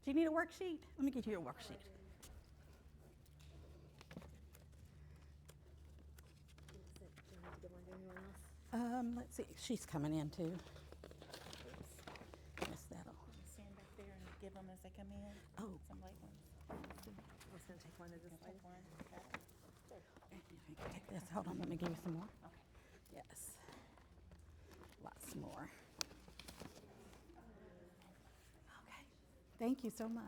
Do you need a worksheet? Let me get you a worksheet. Let's see. She's coming in too. Yes, that'll. Stand back there and give them as they come in. Oh. Some light ones. I was going to take one of this Take one. Got it. Take this. Hold on. Let me give you some more. Okay. Yes. Lots more. Okay. Thank you so much.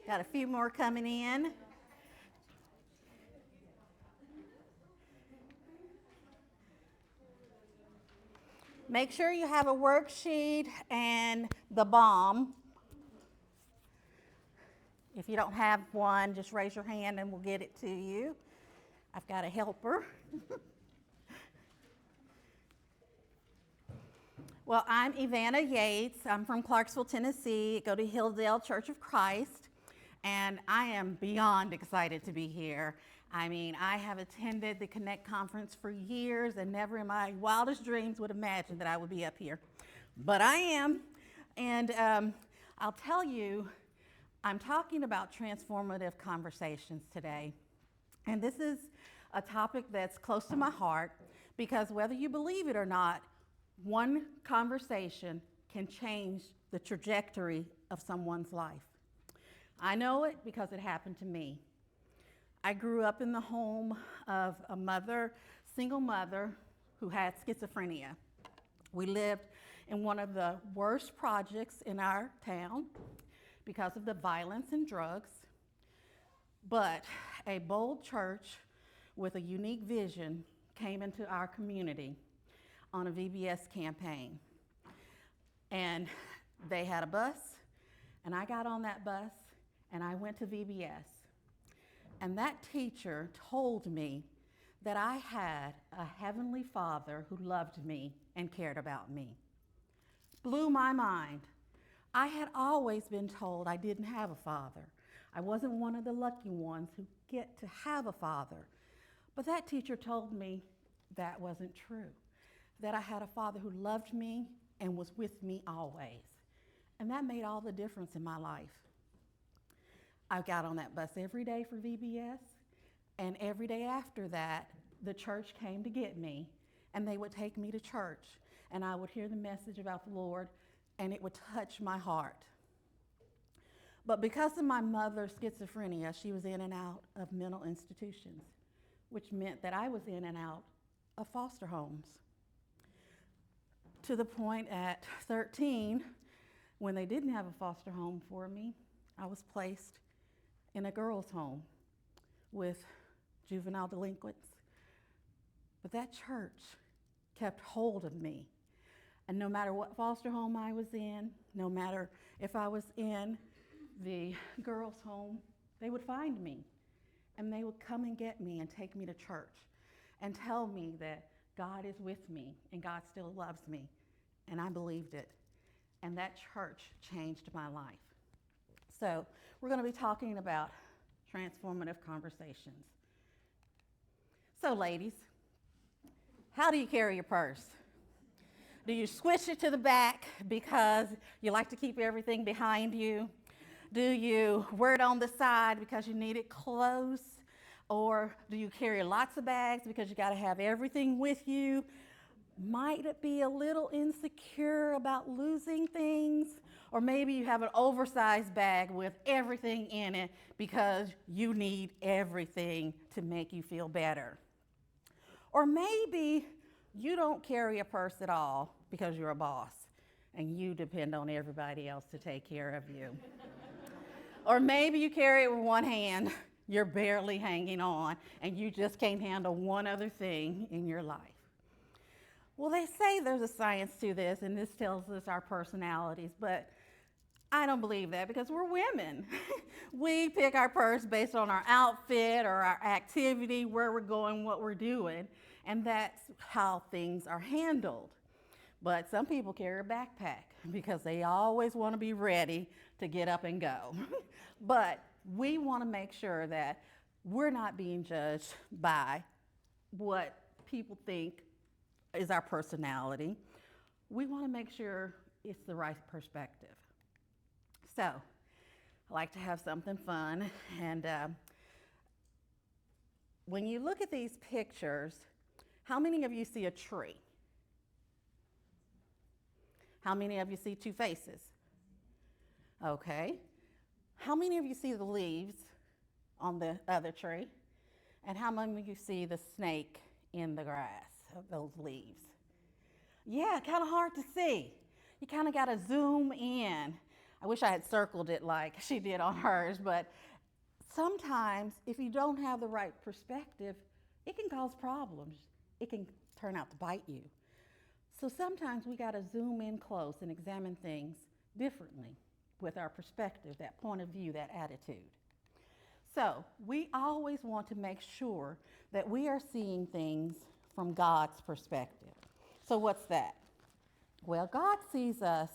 Got a few more coming in. Make sure you have a worksheet and the bomb. If you don't have one, just raise your hand and we'll get it to you. I've got a helper. Well, I'm Evana Yates. I'm from Clarksville, Tennessee. I go to Hilldale Church of Christ, and I am beyond excited to be here. I mean, I have attended the Connect conference for years and never in my wildest dreams would imagine that I would be up here. But I am, and I'll tell you, I'm talking about transformative conversations today. And this is a topic that's close to my heart because whether you believe it or not, one conversation can change the trajectory of someone's life. I know it because it happened to me. I grew up in the home of a mother, single mother, who had schizophrenia. We lived in one of the worst projects in our town because of the violence and drugs. But a bold church with a unique vision came into our community on a VBS campaign. And they had a bus, and I got on that bus, and I went to VBS. And that teacher told me that I had a heavenly Father who loved me and cared about me. Blew my mind. I had always been told I didn't have a father. I wasn't one of the lucky ones who get to have a father. But that teacher told me that wasn't true, that I had a father who loved me and was with me always. And that made all the difference in my life. I got on that bus every day for VBS, and every day after that, the church came to get me, and they would take me to church, and I would hear the message about the Lord, and it would touch my heart. But because of my mother's schizophrenia, she was in and out of mental institutions, which meant that I was in and out of foster homes. To the point at 13, when they didn't have a foster home for me, I was placed in a girls' home with juvenile delinquents. But that church kept hold of me. And no matter what foster home I was in, no matter if I was in the girls' home, they would find me. And they would come and get me and take me to church and tell me that God is with me and God still loves me. And I believed it. And that church changed my life. So we're going to be talking about transformative conversations. So ladies, how do you carry your purse? Do you squish it to the back because you like to keep everything behind you? Do you wear it on the side because you need it close? Or do you carry lots of bags because you got to have everything with you? Might it be a little insecure about losing things? Or maybe you have an oversized bag with everything in it because you need everything to make you feel better. Or maybe you don't carry a purse at all because you're a boss and you depend on everybody else to take care of you. Or maybe you carry it with one hand, you're barely hanging on, and you just can't handle one other thing in your life. Well, they say there's a science to this, and this tells us our personalities, but I don't believe that because we're women. We pick our purse based on our outfit or our activity, where we're going, what we're doing, and that's how things are handled. But some people carry a backpack because they always want to be ready to get up and go. But we want to make sure that we're not being judged by what people think is our personality. We want to make sure it's the right perspective. So, I like to have something fun. And when you look at these pictures, how many of you see a tree? How many of you see two faces? Okay. How many of you see the leaves on the other tree? And how many of you see the snake in the grass of those leaves? Yeah, kind of hard to see. You kind of got to zoom in. I wish I had circled it like she did on hers, but sometimes if you don't have the right perspective, it can cause problems. It can turn out to bite you. So sometimes we got to zoom in close and examine things differently with our perspective, that point of view, that attitude. So we always want to make sure that we are seeing things from God's perspective. So what's that? Well, God sees us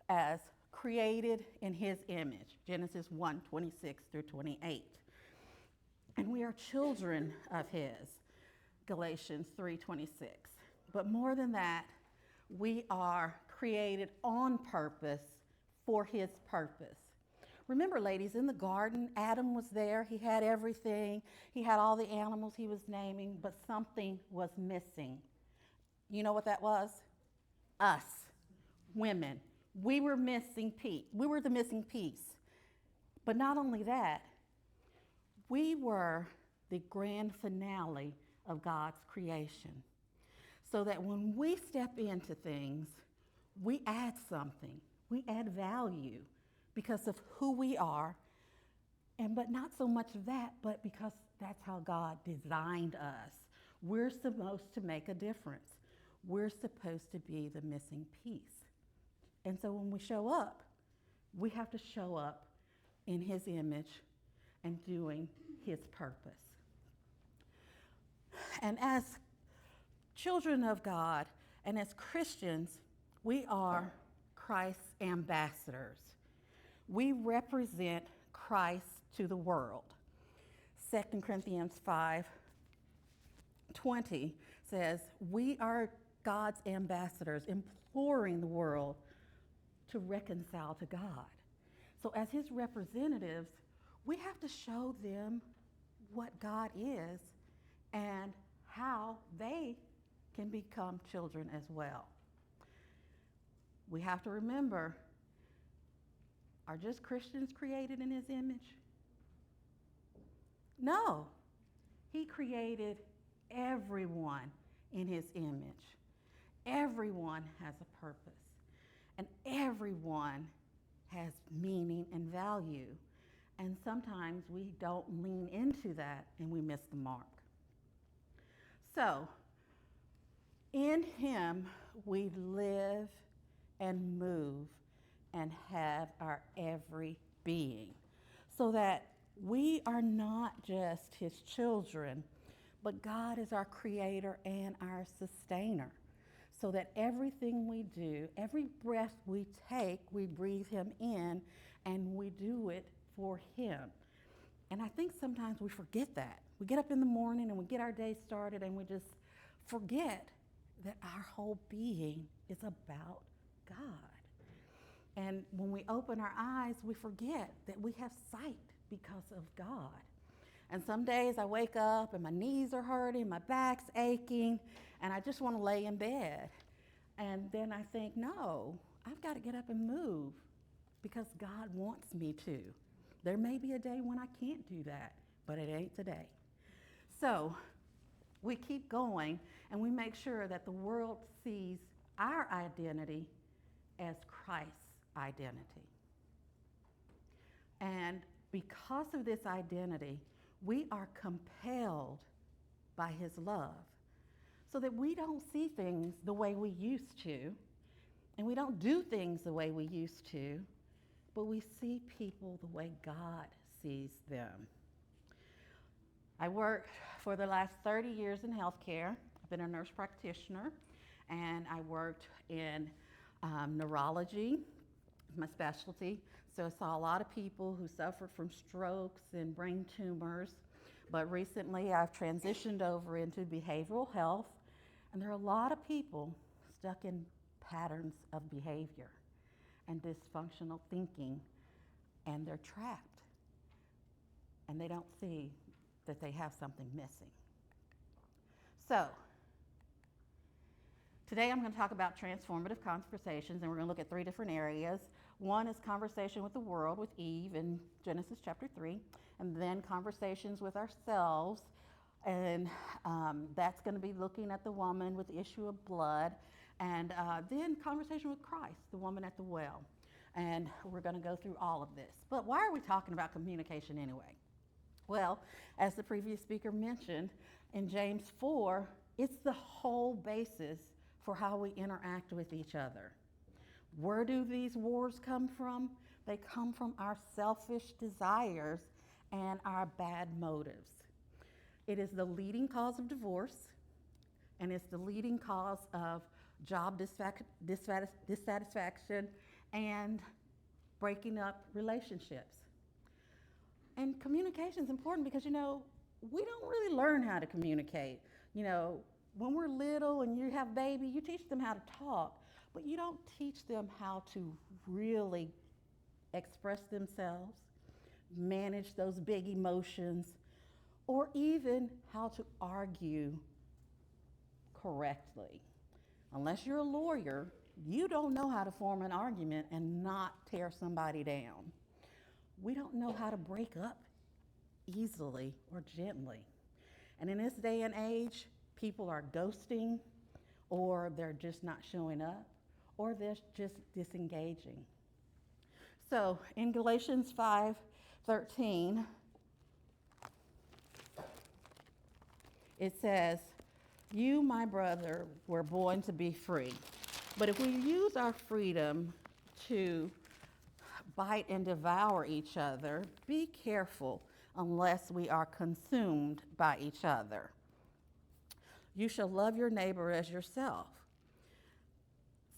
as created in his image, Genesis 1:26 through 28. And we are children of his, Galatians 3:26. But more than that, we are created on purpose for his purpose. Remember, ladies, in the garden, Adam was there. He had everything. He had all the animals he was naming, but something was missing. You know what that was? Us, women. We were missing piece. We were the missing piece. But not only that, we were the grand finale of God's creation. So that when we step into things, we add something. We add value because of who we are. But not so much of that, but because that's how God designed us. We're supposed to make a difference. We're supposed to be the missing piece. And so when we show up, we have to show up in his image and doing his purpose. And as children of God and as Christians, we are Christ's ambassadors. We represent Christ to the world. 2 Corinthians 5:20 says, we are God's ambassadors, imploring the world to reconcile to God. So as his representatives, we have to show them what God is and how they can become children as well. We have to remember, are just Christians created in his image? No. He created everyone in his image. Everyone has a purpose, and everyone has meaning and value. And sometimes we don't lean into that and we miss the mark. So, in him we live and move and have our every being, so that we are not just his children, but God is our creator and our sustainer, so that everything we do, every breath we take, we breathe him in and we do it for him. And I think sometimes we forget that. We get up in the morning and we get our day started and we just forget that our whole being is about God. And when we open our eyes, we forget that we have sight because of God. And some days I wake up and my knees are hurting, my back's aching, and I just want to lay in bed. And then I think, no, I've got to get up and move because God wants me to. There may be a day when I can't do that, but it ain't today. So we keep going and we make sure that the world sees our identity as Christ's identity. And because of this identity, we are compelled by his love, so that we don't see things the way we used to, and we don't do things the way we used to, but we see people the way God sees them. I worked for the last 30 years in healthcare. I've been a nurse practitioner, and I worked in neurology, my specialty. So I saw a lot of people who suffered from strokes and brain tumors. But recently I've transitioned over into behavioral health, and there are a lot of people stuck in patterns of behavior and dysfunctional thinking, and they're trapped, and they don't see that they have something missing. So today I'm going to talk about transformative conversations, and we're going to look at 3 different areas. One is conversation with the world with Eve in Genesis chapter 3, and then conversations with ourselves, and that's going to be looking at the woman with the issue of blood, and then conversation with Christ, the woman at the well. And we're going to go through all of this. But why are we talking about communication anyway? Well, as the previous speaker mentioned, in James 4, it's the whole basis for how we interact with each other. Where do these wars come from? They come from our selfish desires and our bad motives. It is the leading cause of divorce, and it's the leading cause of job dissatisfaction and breaking up relationships. And communication is important because, we don't really learn how to communicate. When we're little and you have baby, you teach them how to talk, but you don't teach them how to really express themselves, manage those big emotions, or even how to argue correctly. Unless you're a lawyer, you don't know how to form an argument and not tear somebody down. We don't know how to break up easily or gently. And in this day and age, people are ghosting, or they're just not showing up, or they're just disengaging. So in Galatians 5:13, it says, "You, my brother, were born to be free. But if we use our freedom to bite and devour each other, be careful unless we are consumed by each other. You shall love your neighbor as yourself."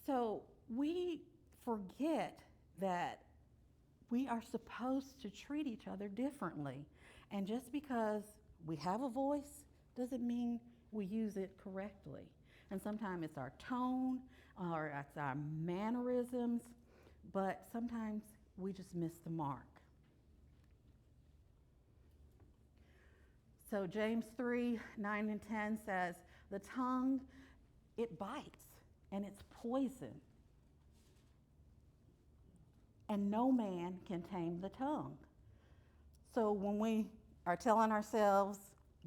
So we forget that we are supposed to treat each other differently. And just because we have a voice doesn't mean we use it correctly. And sometimes it's our tone or it's our mannerisms, but sometimes we just miss the mark. So James 3:9-10 says, the tongue, it bites and it's poison. And no man can tame the tongue. So when we are telling ourselves,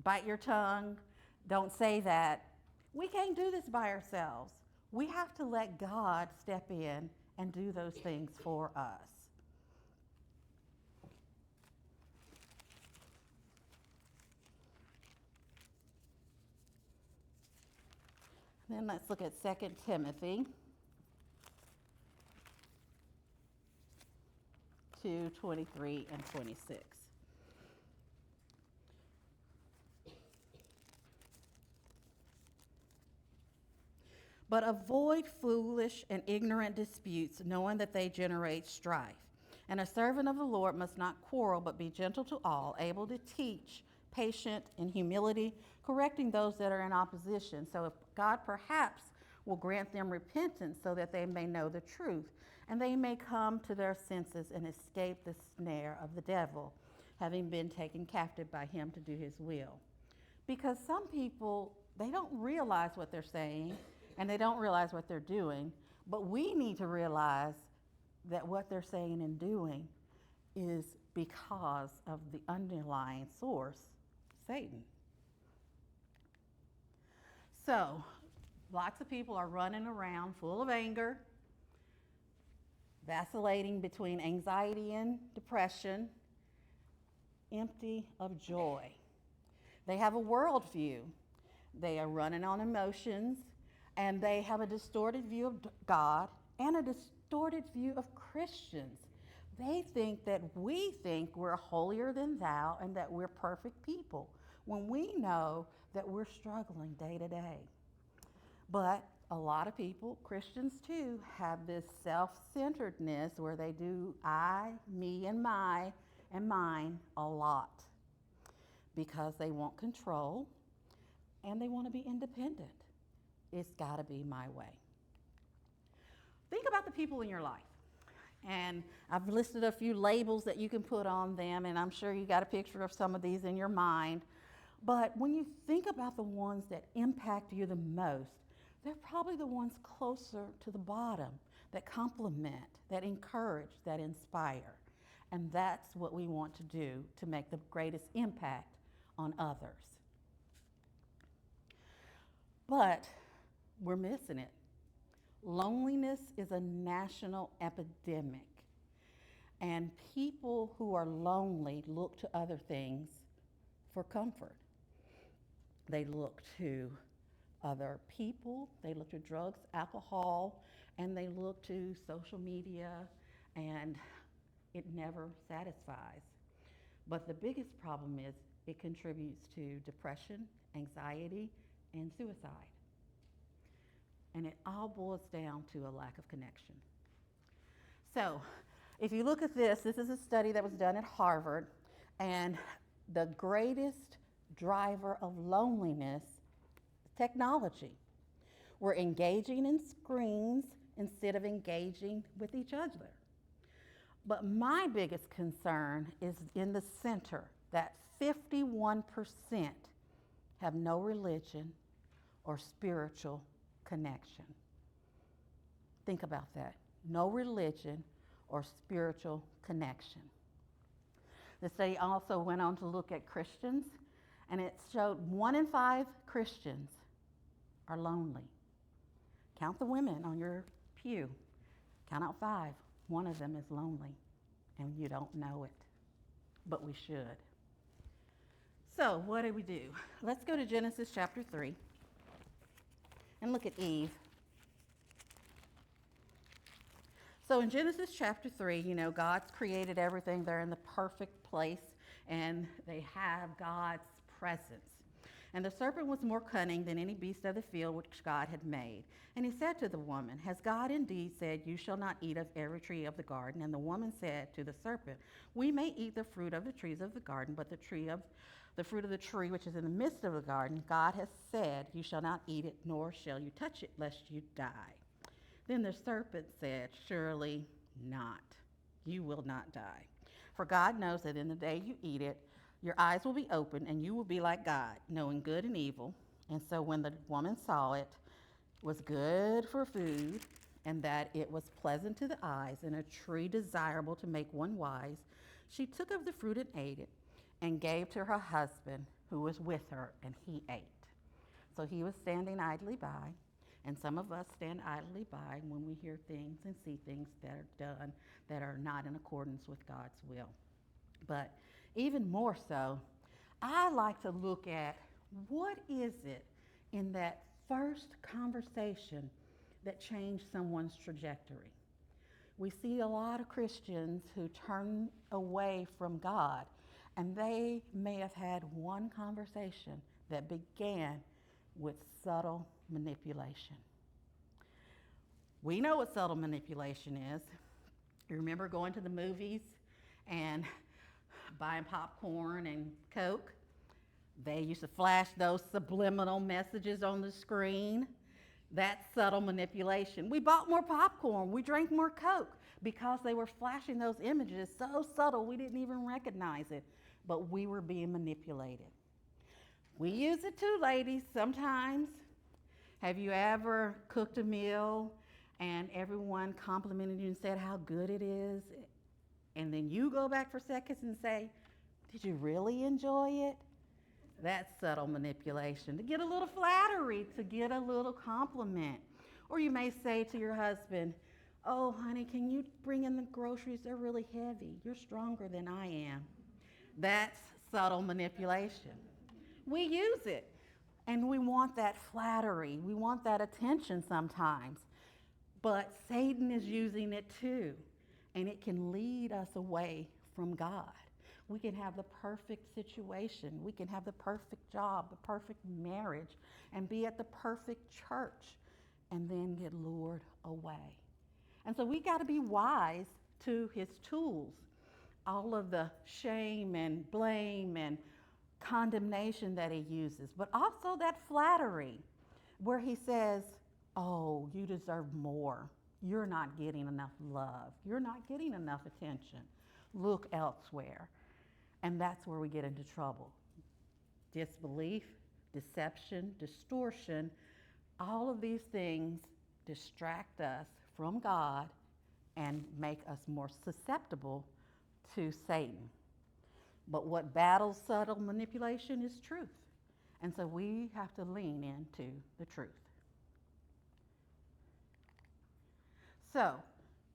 bite your tongue, don't say that, we can't do this by ourselves. We have to let God step in and do those things for us. Then let's look at 2 Timothy 2:23 and 26. But avoid foolish and ignorant disputes, knowing that they generate strife. And a servant of the Lord must not quarrel, but be gentle to all, able to teach, patient in humility, correcting those that are in opposition. So if God perhaps will grant them repentance so that they may know the truth, and they may come to their senses and escape the snare of the devil, having been taken captive by him to do his will. Because some people, they don't realize what they're saying, and they don't realize what they're doing, but we need to realize that what they're saying and doing is because of the underlying source, Satan. So, lots of people are running around full of anger, vacillating between anxiety and depression, empty of joy. They have a worldview. They are running on emotions, and they have a distorted view of God and a distorted view of Christians. They think that we think we're holier than thou and that we're perfect people, when we know that we're struggling day to day. But a lot of people, Christians too, have this self-centeredness where they do I, me, and my, and mine a lot because they want control and they want to be independent. It's got to be my way. Think about the people in your life. And I've listed a few labels that you can put on them, and I'm sure you got a picture of some of these in your mind. But when you think about the ones that impact you the most, they're probably the ones closer to the bottom that compliment, that encourage, that inspire. And that's what we want to do to make the greatest impact on others. But we're missing it. Loneliness is a national epidemic, and people who are lonely look to other things for comfort. They look to other people, they look to drugs, alcohol, and they look to social media, and it never satisfies. But the biggest problem is it contributes to depression, anxiety, and suicide. And it all boils down to a lack of connection. So, if you look at this is a study that was done at Harvard, and the greatest driver of loneliness is technology. We're engaging in screens instead of engaging with each other. But my biggest concern is in the center, that 51% have no religion or spiritual connection. Think about that. No religion or spiritual connection. The study also went on to look at Christians, and it showed 1 in 5 Christians are lonely. Count the women on your pew. Count out 5. One of them is lonely, and you don't know it, but we should. So what do we do? Let's go to Genesis chapter 3 and look at Eve. So in Genesis chapter 3, God's created everything. They're in the perfect place, and they have God's presence. And the serpent was more cunning than any beast of the field which God had made. And he said to the woman, has God indeed said, you shall not eat of every tree of the garden? And the woman said to the serpent, we may eat the fruit of the trees of the garden, but the fruit of the tree which is in the midst of the garden, God has said, you shall not eat it, nor shall you touch it, lest you die. Then the serpent said, surely not. You will not die. For God knows that in the day you eat it, your eyes will be open, and you will be like God, knowing good and evil. And so when the woman saw it was good for food, and that it was pleasant to the eyes, and a tree desirable to make one wise, she took of the fruit and ate it, and gave to her husband who was with her, and he ate. So he was standing idly by. And some of us stand idly by when we hear things and see things that are done that are not in accordance with God's will. But even more so, I like to look at what is it in that first conversation that changed someone's trajectory. We see a lot of Christians who turn away from God, and they may have had one conversation that began with subtle manipulation. We know what subtle manipulation is. You remember going to the movies and buying popcorn and Coke? They used to flash those subliminal messages on the screen. That's subtle manipulation. We bought more popcorn. We drank more Coke because they were flashing those images so subtle we didn't even recognize it, but we were being manipulated. We use it too, ladies, sometimes. Have you ever cooked a meal and everyone complimented you and said how good it is, and then you go back for seconds and say, did you really enjoy it? That's subtle manipulation, to get a little flattery, to get a little compliment. Or you may say to your husband, oh, honey, can you bring in the groceries? They're really heavy. You're stronger than I am. That's subtle manipulation. We use it, and we want that flattery. We want that attention sometimes. But Satan is using it too, and it can lead us away from God. We can have the perfect situation. We can have the perfect job, the perfect marriage, and be at the perfect church. and then get lured away. And so we got to be wise to his tools. All of the shame and blame and condemnation that he uses, but also that flattery where he says, oh, you deserve more. You're not getting enough love. You're not getting enough attention. Look elsewhere. And that's where we get into trouble. Disbelief, deception, distortion, all of these things distract us from God and make us more susceptible to Satan. But what battles subtle manipulation is truth. And so we have to lean into the truth. So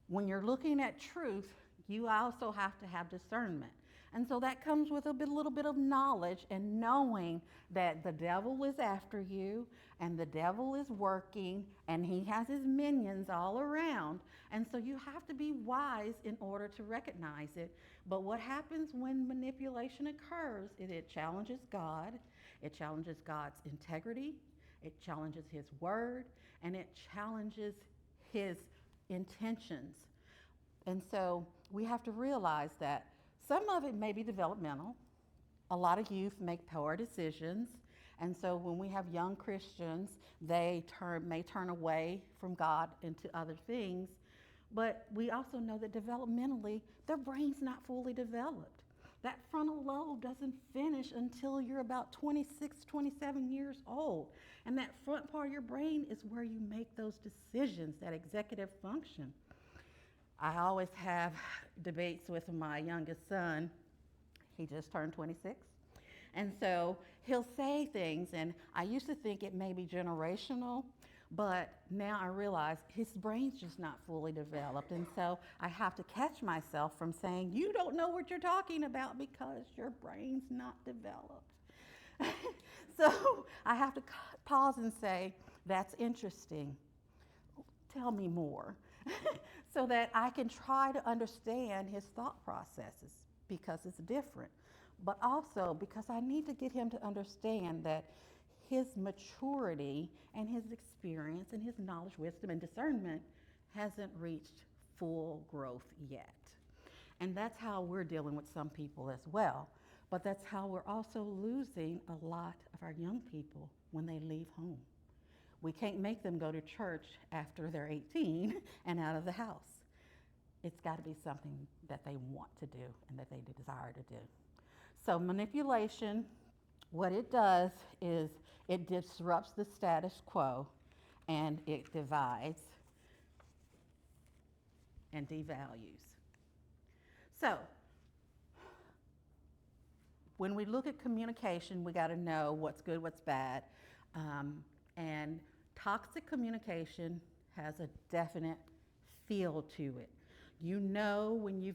when you're looking at truth, you also have to have discernment. And so that comes with a little bit of knowledge and knowing that the devil is after you and the devil is working and he has his minions all around. And so you have to be wise in order to recognize it. But what happens when manipulation occurs is it challenges God, it challenges God's integrity, it challenges his word, and it challenges his intentions. And so we have to realize that some of it may be developmental. A lot of youth make poor decisions. And so when we have young Christians, they may turn away from God into other things. But we also know that developmentally, their brain's not fully developed. That frontal lobe doesn't finish until you're about 26, 27 years old. And that front part of your brain is where you make those decisions, that executive function. I always have debates with my youngest son. He just turned 26. And so he'll say things, and I used to think it may be generational, but now I realize his brain's just not fully developed. And so I have to catch myself from saying, you don't know what you're talking about because your brain's not developed. So I have to pause and say, that's interesting. Tell me more. So that I can try to understand his thought processes because it's different. But also because I need to get him to understand that his maturity and his experience and his knowledge, wisdom, and discernment hasn't reached full growth yet. And that's how we're dealing with some people as well. But that's how we're also losing a lot of our young people when they leave home. We can't make them go to church after they're 18 and out of the house. It's got to be something that they want to do and that they desire to do. So manipulation, what it does is it disrupts the status quo and it divides and devalues. So when we look at communication, we got to know what's good, what's bad. And toxic communication has a definite feel to it. You know when you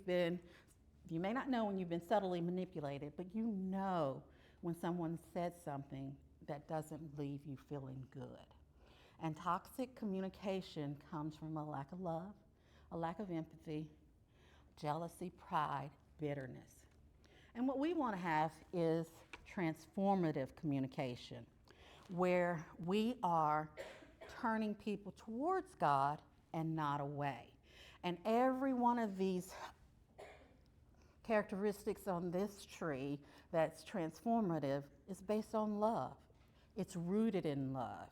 may not know when you've been subtly manipulated, but you know when someone said something that doesn't leave you feeling good. And toxic communication comes from a lack of love, a lack of empathy, jealousy, pride, bitterness. And what we want to have is transformative communication, where we are turning people towards God and not away. And every one of these characteristics on this tree that's transformative is based on love. It's rooted in love.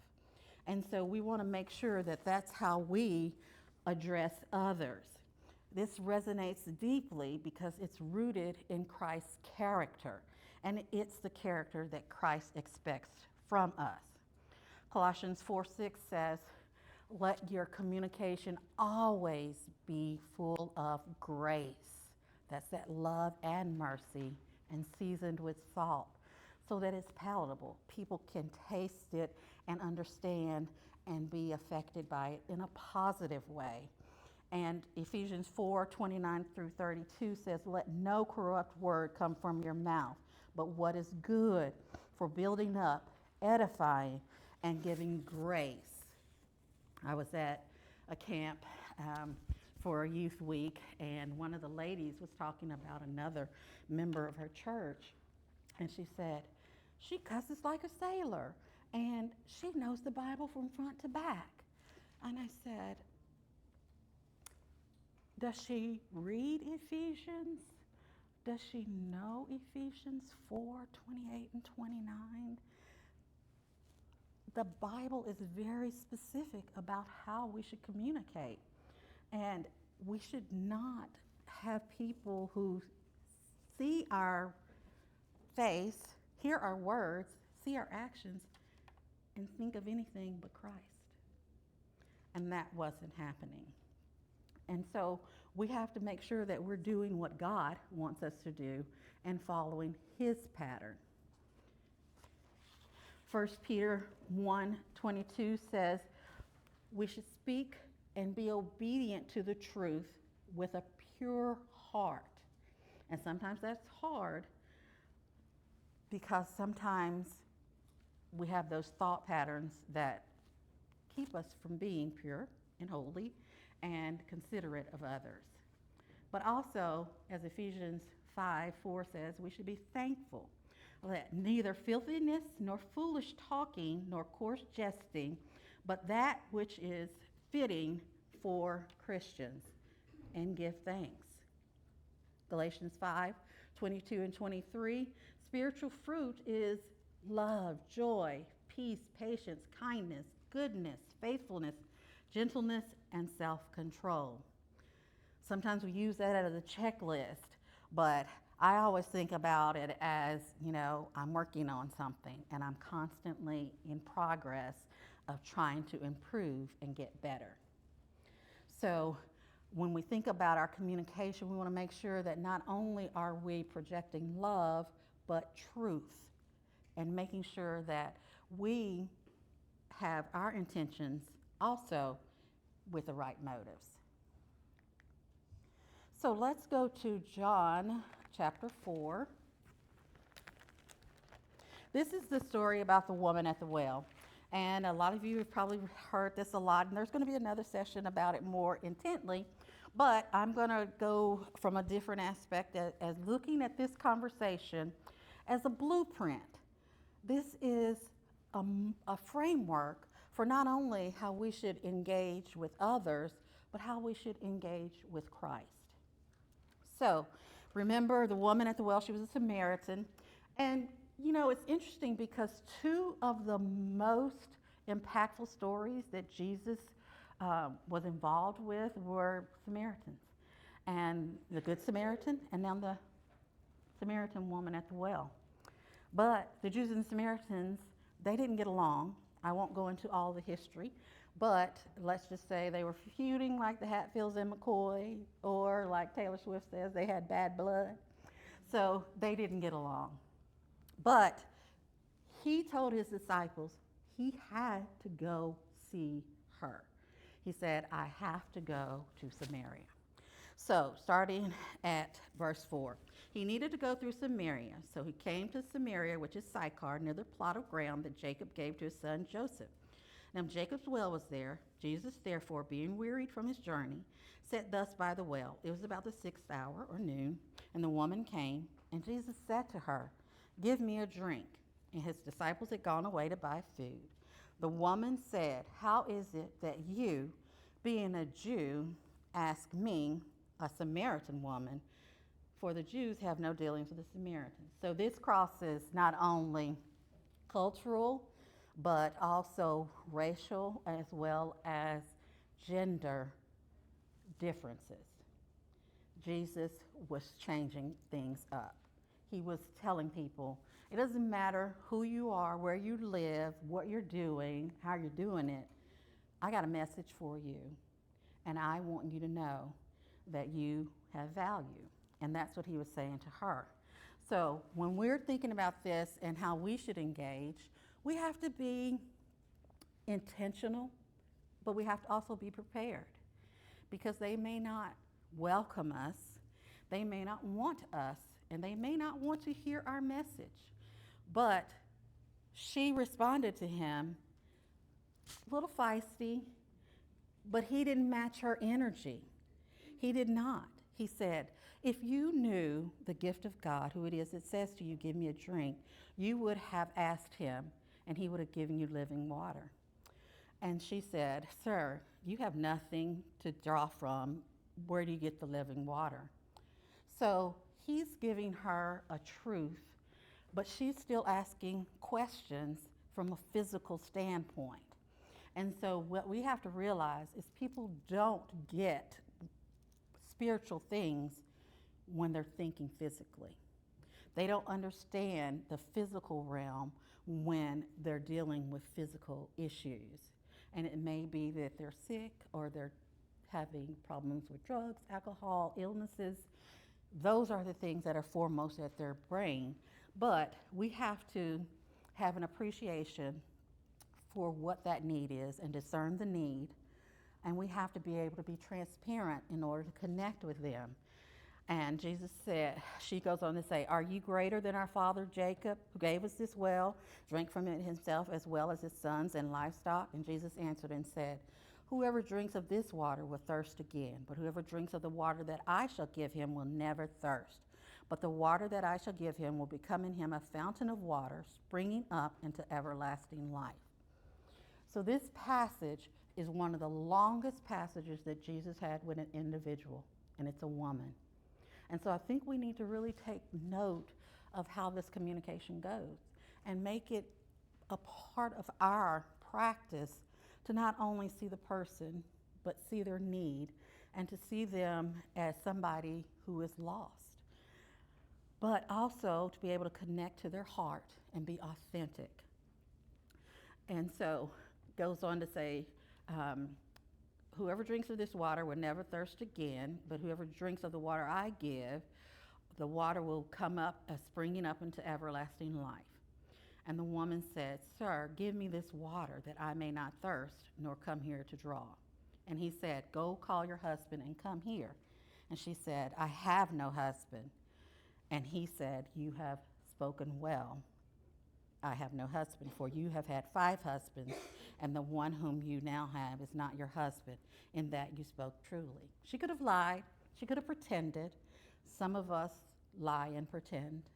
And so we want to make sure that that's how we address others. This resonates deeply because it's rooted in Christ's character, and it's the character that Christ expects from us. Colossians 4:6 says, let your communication always be full of grace. That's that love and mercy, and seasoned with salt, so that it's palatable. People can taste it and understand and be affected by it in a positive way. And Ephesians 4:29 through 32 says, let no corrupt word come from your mouth, but what is good for building up, edifying, and giving grace. I was at a camp for a youth week, and one of the ladies was talking about another member of her church, and she said, she cusses like a sailor, and she knows the Bible from front to back. And I said, does she read Ephesians? Does she know Ephesians 4:28 and 29? The Bible is very specific about how we should communicate. And we should not have people who see our face, hear our words, see our actions, and think of anything but Christ. And that wasn't happening. And so we have to make sure that we're doing what God wants us to do and following his pattern. 1 Peter 1:22 says, we should speak and be obedient to the truth with a pure heart. And sometimes that's hard because sometimes we have those thought patterns that keep us from being pure and holy and considerate of others. But also, as Ephesians 5:4 says, we should be thankful. Let neither filthiness nor foolish talking nor coarse jesting, but that which is fitting for Christians, and give thanks. Galatians 5:22 and 23, spiritual fruit is love, joy, peace, patience, kindness, goodness, faithfulness, gentleness, and self-control. Sometimes we use that as a checklist, but I always think about it as, I'm working on something and I'm constantly in progress of trying to improve and get better. So when we think about our communication, we want to make sure that not only are we projecting love, but truth, and making sure that we have our intentions also with the right motives. So let's go to John chapter 4. This is the story about the woman at the well. And a lot of you have probably heard this a lot, and there's going to be another session about it more intently. But I'm going to go from a different aspect as looking at this conversation as a blueprint. This is a framework for not only how we should engage with others, but how we should engage with Christ. So, remember the woman at the well, she was a Samaritan. And, it's interesting because two of the most impactful stories that Jesus was involved with were Samaritans. And the Good Samaritan, and now the Samaritan woman at the well. But the Jews and the Samaritans, they didn't get along. I won't go into all the history, but let's just say they were feuding like the Hatfields and McCoy, or like Taylor Swift says, they had bad blood. So they didn't get along. But he told his disciples he had to go see her. He said, I have to go to Samaria. So starting at verse 4, he needed to go through Samaria. So he came to Samaria, which is Sychar, near the plot of ground that Jacob gave to his son Joseph. Now Jacob's well was there. Jesus, therefore, being wearied from his journey, sat thus by the well. It was about the 6th hour, or noon, and the woman came, and Jesus said to her, give me a drink. And his disciples had gone away to buy food. The woman said, how is it that you, being a Jew, ask me, a Samaritan woman? For the Jews have no dealings with the Samaritans. So this crosses not only cultural, but also racial as well as gender differences. Jesus was changing things up. He was telling people, it doesn't matter who you are, where you live, what you're doing, how you're doing it. I got a message for you, and I want you to know that you have value. And that's what he was saying to her. So when we're thinking about this and how we should engage, we have to be intentional, but we have to also be prepared, because they may not welcome us, they may not want us, and they may not want to hear our message. But she responded to him, a little feisty, but he didn't match her energy. He did not. He said, if you knew the gift of God, who it is that says to you, give me a drink, you would have asked him, and he would have given you living water. And she said, "Sir, you have nothing to draw from. Where do you get the living water?" So he's giving her a truth, but she's still asking questions from a physical standpoint. And so what we have to realize is people don't get spiritual things when they're thinking physically. They don't understand the physical realm when they're dealing with physical issues. And it may be that they're sick or they're having problems with drugs, alcohol, illnesses. Those are the things that are foremost at their brain. But we have to have an appreciation for what that need is and discern the need. And we have to be able to be transparent in order to connect with them. And Jesus said, she goes on to say, "Are you greater than our father Jacob, who gave us this well, drank from it himself as well as his sons and livestock?" And Jesus answered and said, "Whoever drinks of this water will thirst again, but whoever drinks of the water that I shall give him will never thirst. But the water that I shall give him will become in him a fountain of water, springing up into everlasting life." So this passage is one of the longest passages that Jesus had with an individual, and it's a woman. And so I think we need to really take note of how this communication goes and make it a part of our practice to not only see the person, but see their need and to see them as somebody who is lost, but also to be able to connect to their heart and be authentic. And so goes on to say, "Whoever drinks of this water will never thirst again, but whoever drinks of the water I give, the water will come up as springing up into everlasting life." And the woman said, "Sir, give me this water that I may not thirst, nor come here to draw." And he said, "Go call your husband and come here." And she said, "I have no husband." And he said, "You have spoken well. I have no husband, for you have had 5 husbands, and the one whom you now have is not your husband. In that you spoke truly." She could have lied. She could have pretended. Some of us lie and pretend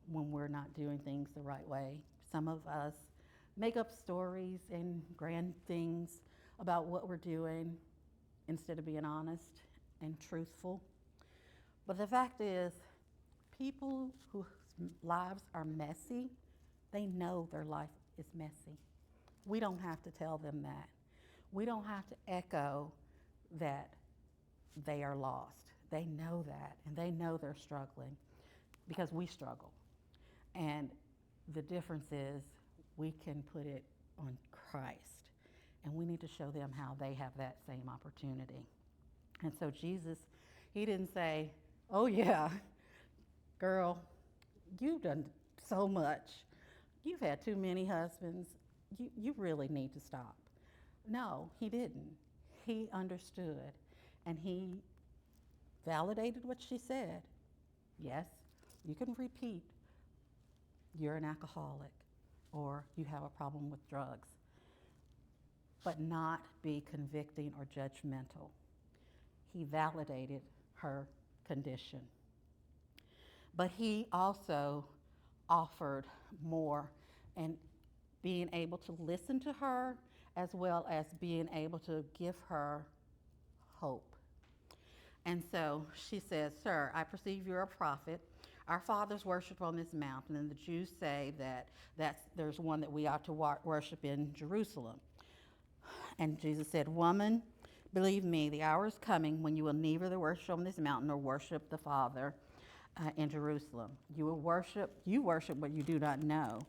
when we're not doing things the right way. Some of us make up stories and grand things about what we're doing instead of being honest and truthful. But the fact is, people whose lives are messy, they know their life is messy. We don't have to tell them that. We don't have to echo that they are lost. They know that, and they know they're struggling because we struggle. And the difference is we can put it on Christ, and we need to show them how they have that same opportunity. And so Jesus, he didn't say, "Oh yeah, girl, you've done so much. You've had too many husbands. You really need to stop." No, he didn't. He understood, and he validated what she said. Yes, you can repeat, "You're an alcoholic," or "You have a problem with drugs," but not be convicting or judgmental. He validated her condition. But he also offered more, and being able to listen to her as well as being able to give her hope. And so she says, "Sir, I perceive you're a prophet. Our fathers worship on this mountain, and the Jews say that there's one that we ought to worship in Jerusalem." And Jesus said, "Woman, believe me, the hour is coming when you will neither worship on this mountain nor worship the Father in Jerusalem. You worship what you do not know.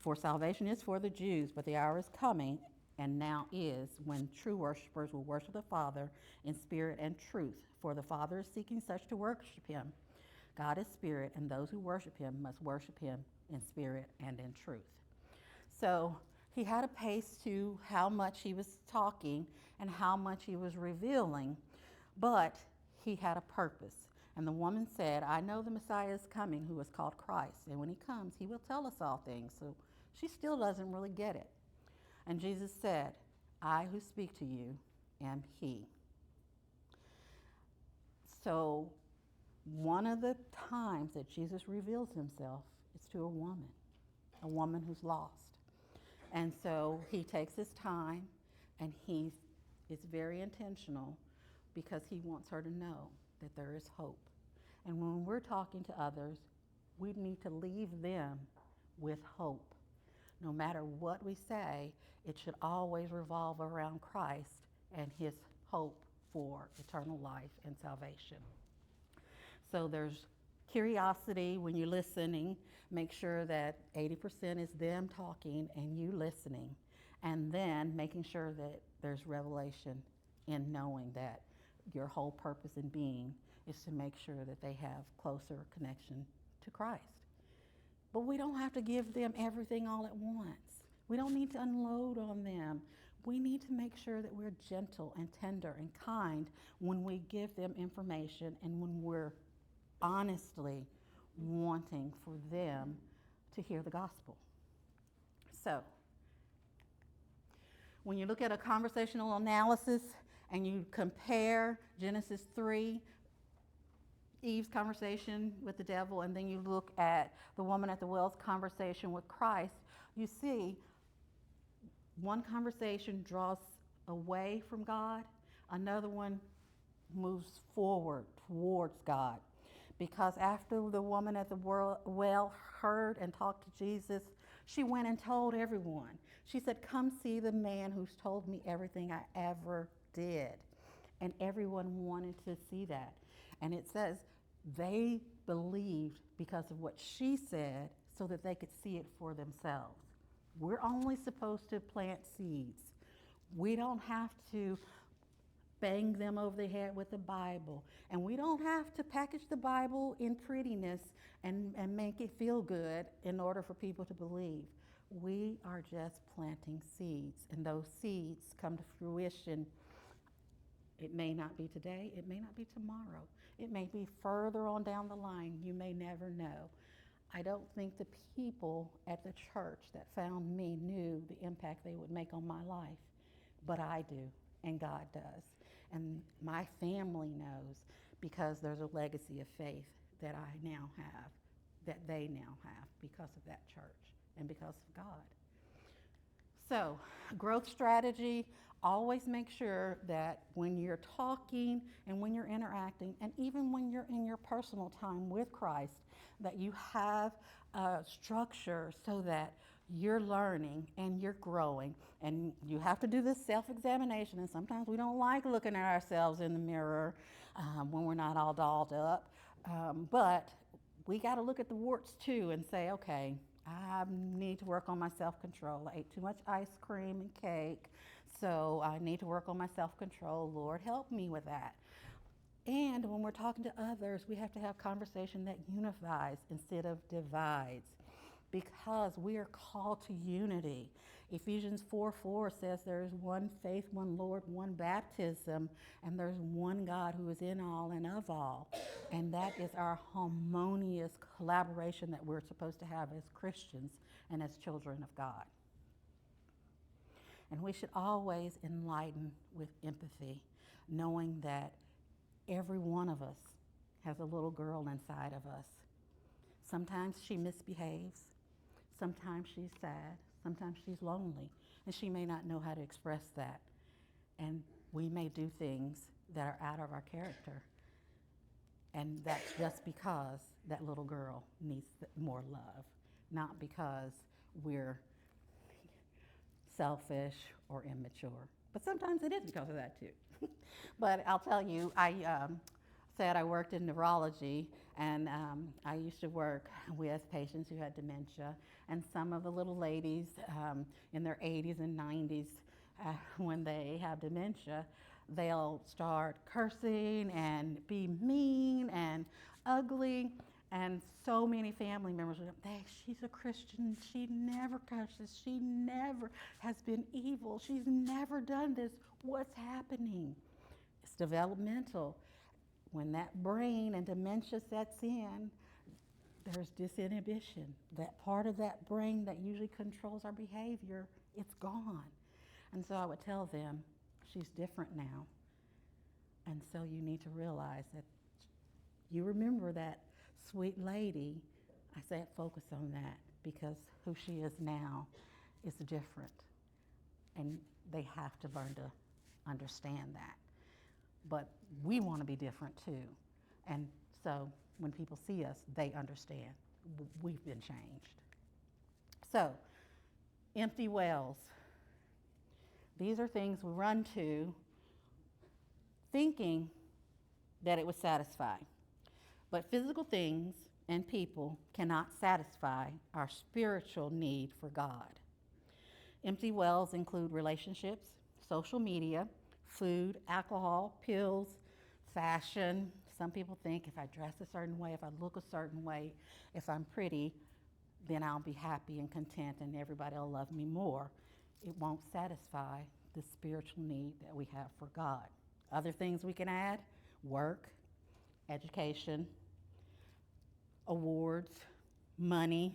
For salvation is for the Jews, but the hour is coming, and now is, when true worshipers will worship the Father in spirit and truth. For the Father is seeking such to worship him. God is spirit, and those who worship him must worship him in spirit and in truth." So he had a pace to how much he was talking and how much he was revealing, but he had a purpose. And the woman said, "I know the Messiah is coming, who is called Christ, and when he comes, he will tell us all things." So she still doesn't really get it. And Jesus said, "I who speak to you am he." So one of the times that Jesus reveals himself is to a woman who's lost. And so he takes his time and he is very intentional because he wants her to know that there is hope. And when we're talking to others, we need to leave them with hope. No matter what we say, it should always revolve around Christ and his hope for eternal life and salvation. So there's curiosity when you're listening. Make sure that 80% is them talking and you listening. And then making sure that there's revelation in knowing that your whole purpose in being is to make sure that they have closer connection to Christ. But we don't have to give them everything all at once. We don't need to unload on them. We need to make sure that we're gentle and tender and kind when we give them information and when we're honestly wanting for them to hear the gospel. So, when you look at a conversational analysis and you compare Genesis 3, Eve's conversation with the devil, and then you look at the woman at the well's conversation with Christ, you see one conversation draws away from God, another one moves forward towards God. Because after the woman at the well heard and talked to Jesus, she went and told everyone. She said, "Come see the man who's told me everything I ever did." And everyone wanted to see that. And it says they believed because of what she said so that they could see it for themselves. We're only supposed to plant seeds. We don't have to bang them over the head with the Bible. And we don't have to package the Bible in prettiness and make it feel good in order for people to believe. We are just planting seeds, and those seeds come to fruition. It may not be today, it may not be tomorrow. It may be further on down the line. You may never know. I don't think the people at the church that found me knew the impact they would make on my life, but I do, and God does. And my family knows because there's a legacy of faith that I now have, that they now have because of that church and because of God. So, growth strategy, always make sure that when you're talking and when you're interacting, and even when you're in your personal time with Christ, that you have a structure so that you're learning and you're growing. And you have to do this self-examination, and sometimes we don't like looking at ourselves in the mirror when we're not all dolled up. But we got to look at the warts too and say, okay, I need to work on my self-control. I ate too much ice cream and cake, so I need to work on my self-control. Lord, help me with that. And when we're talking to others, we have to have conversation that unifies instead of divides, because we are called to unity. Ephesians 4:4 says there is one faith, one Lord, one baptism, and there's one God who is in all and of all. And that is our harmonious collaboration that we're supposed to have as Christians and as children of God. And we should always enlighten with empathy, knowing that every one of us has a little girl inside of us. Sometimes she misbehaves. Sometimes she's sad. Sometimes she's lonely. And she may not know how to express that. And we may do things that are out of our character. And that's just because that little girl needs more love, not because we're selfish or immature. But sometimes it is because of that too. But I'll tell you, I said I worked in neurology, and I used to work with patients who had dementia, and some of the little ladies in their 80s and 90s, when they have dementia, they'll start cursing and be mean and ugly, and so many family members would say, she's a Christian, she never curses, she never has been evil, she's never done this, what's happening? It's developmental. When that brain and dementia sets in, there's disinhibition. That part of that brain that usually controls our behavior, it's gone. And so I would tell them, she's different now. And so you need to realize that you remember that sweet lady. I said focus on that, because who she is now is different. And they have to learn to understand that. But we want to be different too. And so when people see us, they understand we've been changed. So, empty wells. These are things we run to thinking that it would satisfy. But physical things and people cannot satisfy our spiritual need for God. Empty wells include relationships, social media, food, alcohol, pills, fashion. Some people think if I dress a certain way, if I look a certain way, if I'm pretty, then I'll be happy and content and everybody will love me more. It won't satisfy the spiritual need that we have for God. Other things we can add: work, education, awards, money,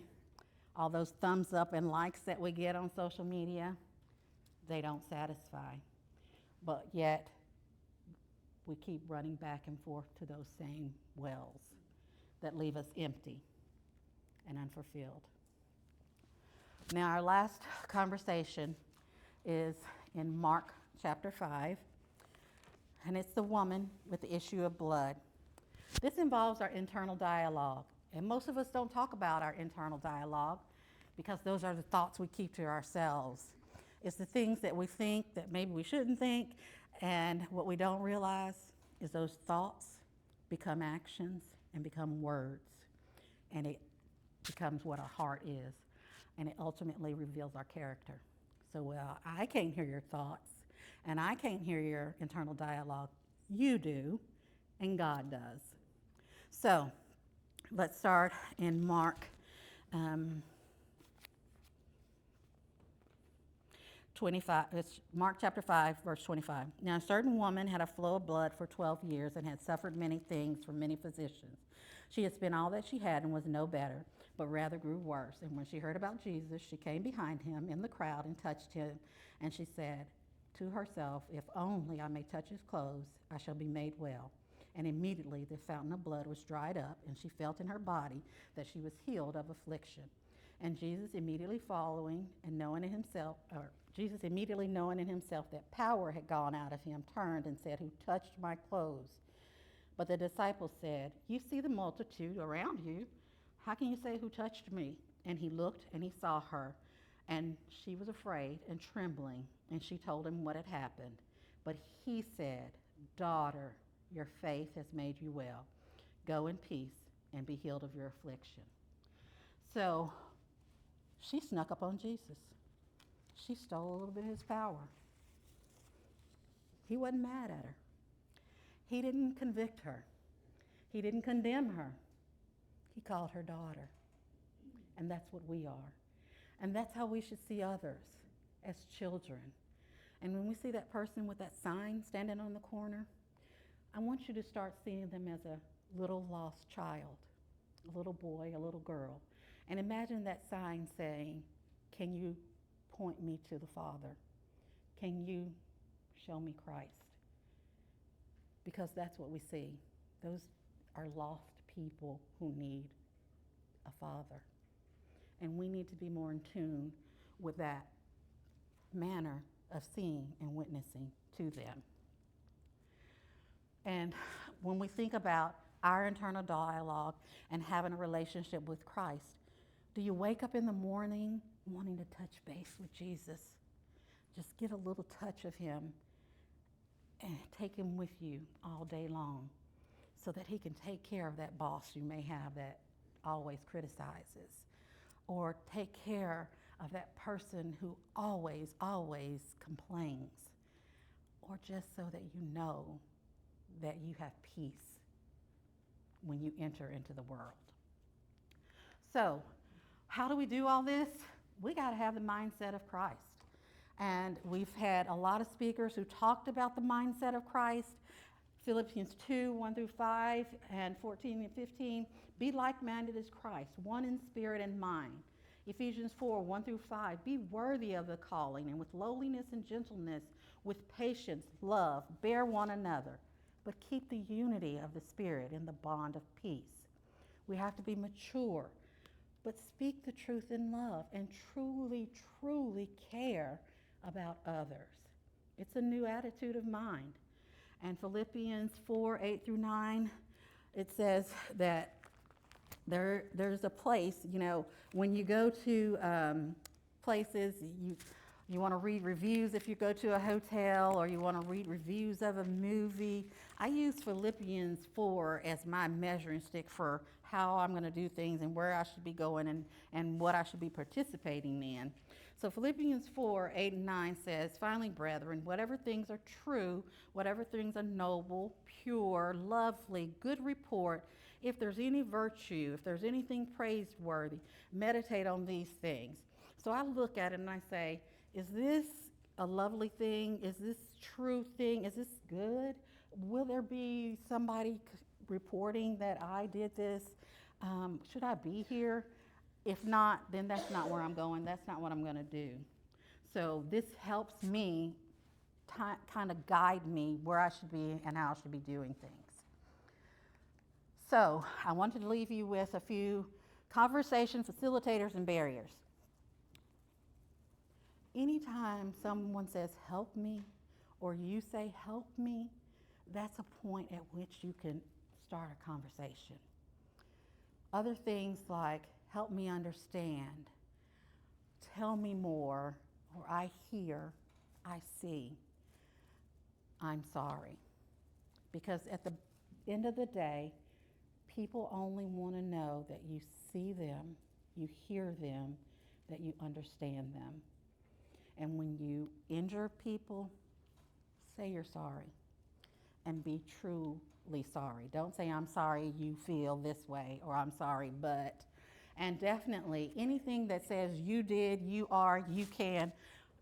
all those thumbs up and likes that we get on social media, they don't satisfy. But yet, we keep running back and forth to those same wells that leave us empty and unfulfilled. Now, our last conversation is in Mark chapter 5, and it's the woman with the issue of blood. This involves our internal dialogue, and most of us don't talk about our internal dialogue because those are the thoughts we keep to ourselves. It's the things that we think that maybe we shouldn't think, and what we don't realize is those thoughts become actions and become words, and it becomes what our heart is, and it ultimately reveals our character. So, well, I can't hear your thoughts, and I can't hear your internal dialogue. You do, and God does. So, let's start in Mark 25. It's Mark chapter 5, verse 25. Now, a certain woman had a flow of blood for 12 years and had suffered many things from many physicians. She had spent all that she had and was no better, but rather grew worse. And when she heard about Jesus, she came behind him in the crowd and touched him. And she said to herself, "If only I may touch his clothes, I shall be made well." And immediately the fountain of blood was dried up, and she felt in her body that she was healed of affliction. And Jesus immediately knowing in himself that power had gone out of him, turned and said, "Who touched my clothes?" But the disciples said, "You see the multitude around you. How can you say, 'Who touched me?'" And he looked and he saw her, and she was afraid and trembling, and she told him what had happened. But he said, "Daughter, your faith has made you well. Go in peace and be healed of your affliction." So she snuck up on Jesus. She stole a little bit of his power. He wasn't mad at her. He didn't convict her. He didn't condemn her. He called her daughter. And that's what we are. And that's how we should see others, as children. And when we see that person with that sign standing on the corner, I want you to start seeing them as a little lost child, a little boy, a little girl. And imagine that sign saying, "Can you point me to the Father? Can you show me Christ?" Because that's what we see. Those are lost people who need a Father. And we need to be more in tune with that manner of seeing and witnessing to them. And when we think about our internal dialogue and having a relationship with Christ, do you wake up in the morning wanting to touch base with Jesus? Just get a little touch of him and take him with you all day long so that he can take care of that boss you may have that always criticizes, or take care of that person who always complains, or just so that you know that you have peace when you enter into the world. So, how do we do all this? We got to have the mindset of Christ. And we've had a lot of speakers who talked about the mindset of Christ. Philippians 2, 1 through 5, and 14 and 15. Be like-minded as Christ, one in spirit and mind. Ephesians 4, 1 through 5. Be worthy of the calling, and with lowliness and gentleness, with patience, love, bear one another. But keep the unity of the Spirit in the bond of peace. We have to be mature but speak the truth in love and truly, truly care about others. It's a new attitude of mind. And Philippians 4:8-9, it says that there's a place, when you go to places, you want to read reviews if you go to a hotel, or you want to read reviews of a movie. I use Philippians 4 as my measuring stick for how I'm going to do things and where I should be going and what I should be participating in. So Philippians 4:8-9 says, finally, brethren, whatever things are true, whatever things are noble, pure, lovely, good report, if there's any virtue, if there's anything praiseworthy, meditate on these things. So I look at it and I say, is this a lovely thing? Is this true thing? Is this good? Will there be somebody reporting that I did this? Should I be here? If not, then that's not where I'm going. That's not what I'm going to do. So this helps me kind of guide me where I should be and how I should be doing things. So I wanted to leave you with a few conversation facilitators and barriers. Anytime someone says, help me, or you say, help me, that's a point at which you can start a conversation. Other things like, help me understand, tell me more, or I hear, I see, I'm sorry. Because at the end of the day, people only want to know that you see them, you hear them, that you understand them. And when you injure people, say you're sorry and be truly sorry. Don't say, I'm sorry you feel this way, or I'm sorry, but. And definitely anything that says you did, you are, you can,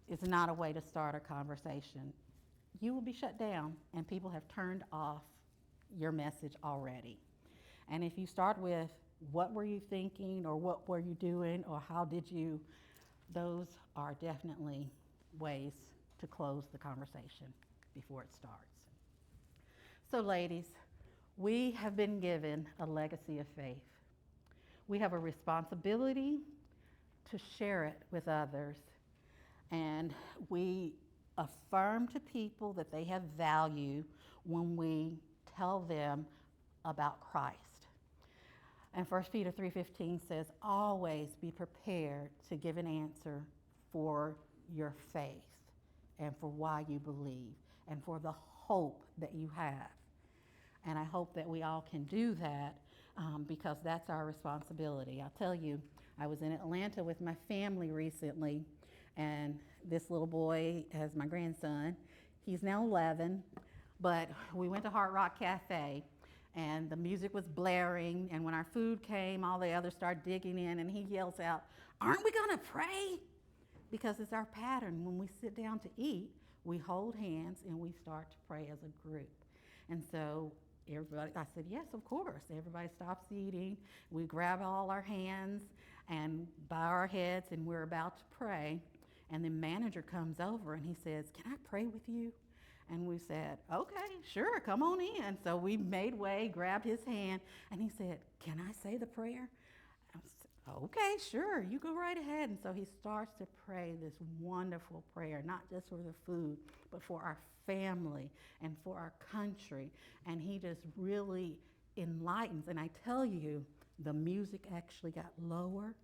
is not a way to start a conversation. You will be shut down and people have turned off your message already. And if you start with, what were you thinking, or what were you doing, or how did you, those are definitely ways to close the conversation before it starts. So ladies, we have been given a legacy of faith. We have a responsibility to share it with others, and we affirm to people that they have value when we tell them about Christ. And 1 Peter 3:15 says, always be prepared to give an answer for your faith and for why you believe and for the hope that you have. And I hope that we all can do that because that's our responsibility. I'll tell you, I was in Atlanta with my family recently, and this little boy has my grandson. He's now 11, but we went to Hard Rock Cafe, and the music was blaring, and when our food came, all the others started digging in, and he yells out, aren't we gonna pray? Because it's our pattern. When we sit down to eat, we hold hands and we start to pray as a group. And so everybody, I said, yes, of course. Everybody stops eating. We grab all our hands and bow our heads, and we're about to pray. And the manager comes over and he says, can I pray with you? And we said, okay, sure, come on in. So we made way, grabbed his hand, and he said, can I say the prayer? I said, okay, sure, you go right ahead. And so he starts to pray this wonderful prayer, not just for the food, but for our family and for our country. And he just really enlightens. And I tell you, the music actually got lower.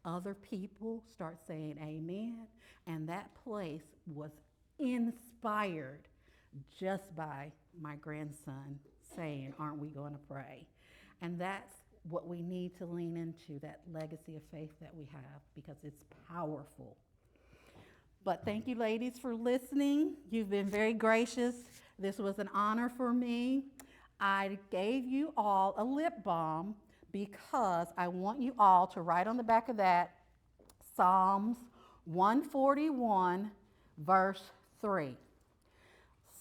Other people start saying amen. And that place was inspired just by my grandson saying, aren't we going to pray? And that's what we need to lean into, that legacy of faith that we have, because it's powerful. But thank you, ladies, for listening. You've been very gracious. This was an honor for me. I gave you all a lip balm because I want you all to write on the back of that Psalms 141, verse 3.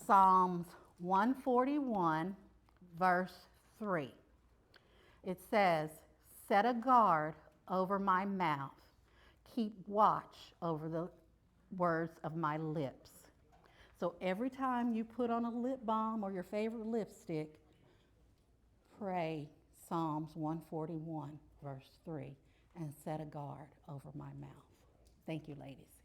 Psalms 141, verse 3. It says, set a guard over my mouth. Keep watch over the words of my lips. So every time you put on a lip balm or your favorite lipstick, pray Psalms 141, verse 3. and set a guard over my mouth. Thank you, ladies.